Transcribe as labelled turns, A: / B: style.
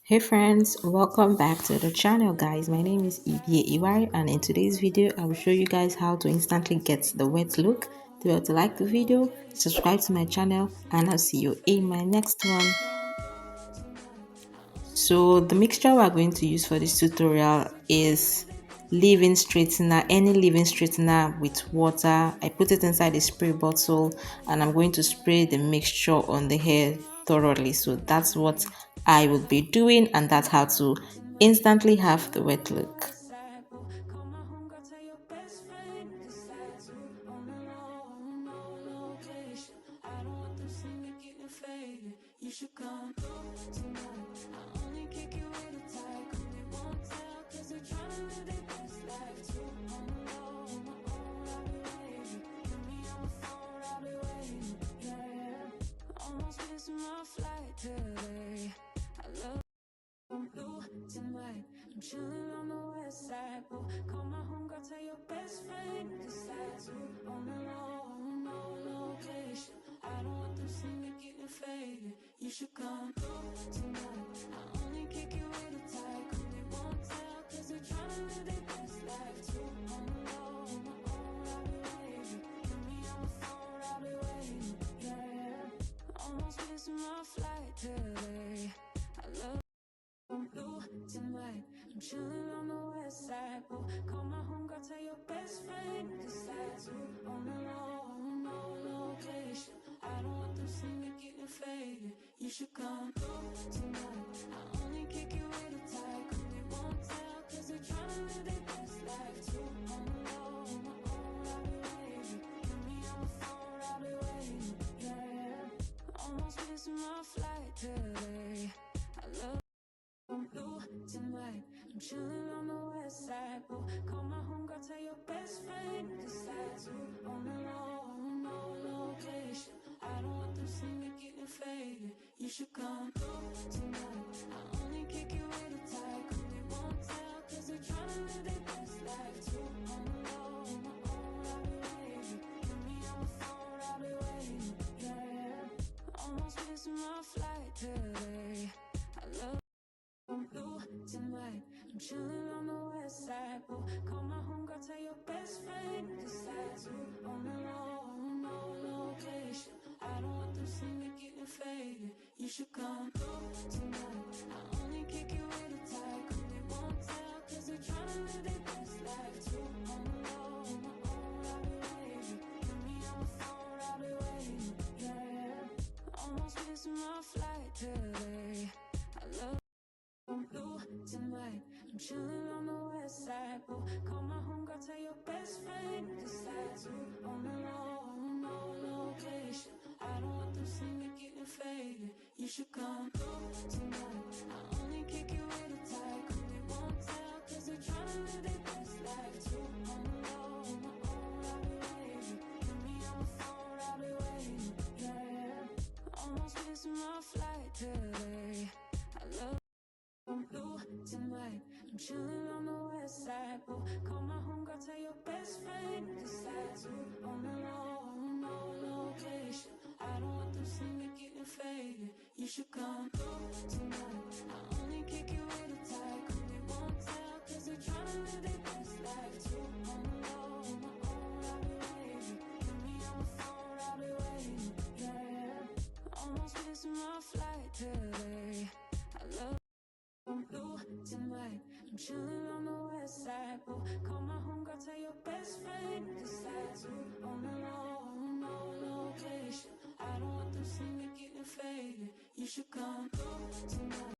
A: Hey friends, welcome back to the channel guys. My name is ibigbaniebenezer and in today's video I will show you guys how to instantly get the wet look. Do you to like the video, subscribe to my channel, and I'll see you in my next one. So the mixture we're going to use for this tutorial is leave-in straightener, any leave-in straightener with water. I put it inside a spray bottle and I'm going to spray the mixture on the hair thoroughly. So that's what I will be doing, and that's how to instantly have the wet look. You should come tonight. I only kick you with a tight, cause they won't tell, cause they're trying to live their best life too. On the low, on my own, I'll be waiting. Get me on the phone, I'll be waiting. Yeah, almost missing my flight today. I love I'm blue tonight. I'm chilling on the west side. Boo, call my homegirl, tell your best friend. Decide to on the low, no location. I don't want them seeing me getting faded. You should come through tonight. I only kick you with a tight, cause they won't tell, cause they're trying to live their best life too. On the low, on my own, I'll be waiting. Get me on the phone, I'll be waiting. Yeah, almost missing my flight today. I love I'm blue tonight. I'm chilling on the west side. Boo, call my homegirl, tell your best friend. Decide to on the low, no location. I don't want them seeing me getting faded. You should come through tonight. I only kick you with a tight, cause they won't tell, cause they're trying to live their best life too. On the low, on my own, I'll be waiting. Get me on the phone, I'll be waiting. Yeah, almost missing my flight today. I love I'm blue tonight. I'm chilling on the west side. Boo, call my homegirl, tell your best friend. Decide to on the low, no location. I don't want them seeing me getting faded. You should come through tonight. I only kick you with a tight, cause they won't tell, cause they're trying to live their best life too. On the low, on my own, I'll be waiting. Get me on the phone, I'll be waiting. Yeah, almost missing my flight today. I love I'm blue tonight. I'm chilling on the west side. Boo, call my homegirl, tell your best friend. Decide to on the low, no location. I don't want them seeing me getting faded. You should come through tonight. I only kick you with a tight, cause they won't tell, cause they're trying to live their best life too. On the low, on my own, I'll be waiting. Get me on the phone, I'll be waiting. Yeah, almost missing my flight today. I love I'm blue tonight. I'm chilling on the west side. Boo, call my homegirl, tell your best friend. Decide to on the low, no location. I don't want them seeing me getting faded. You should come through tonight. I only kick you with a tight, cause they won't tell, cause they're trying to live their best life too. On the low, on my own, I'll be waiting. Get me on the phone, I'll be waiting. Yeah, almost missing my flight today. I love I'm blue tonight. I'm chilling on the west side. Boo, call my homegirl, tell your best friend. Decide to on the low, no location. I don't want them seeing me getting faded. You should come through tonight. I only kick you with a tight, cause they won't tell, cause they're trying to live their best life too. On the low, on my own, I'll be waiting. Get me on the phone, I'll be waiting. Yeah, almost missing my flight today. I love I'm blue tonight. I'm chilling on the west side. Boo, call my homegirl, tell your best friend. Decide to on the low, no location. I don't want them seeing me getting faded. You should come through tonight.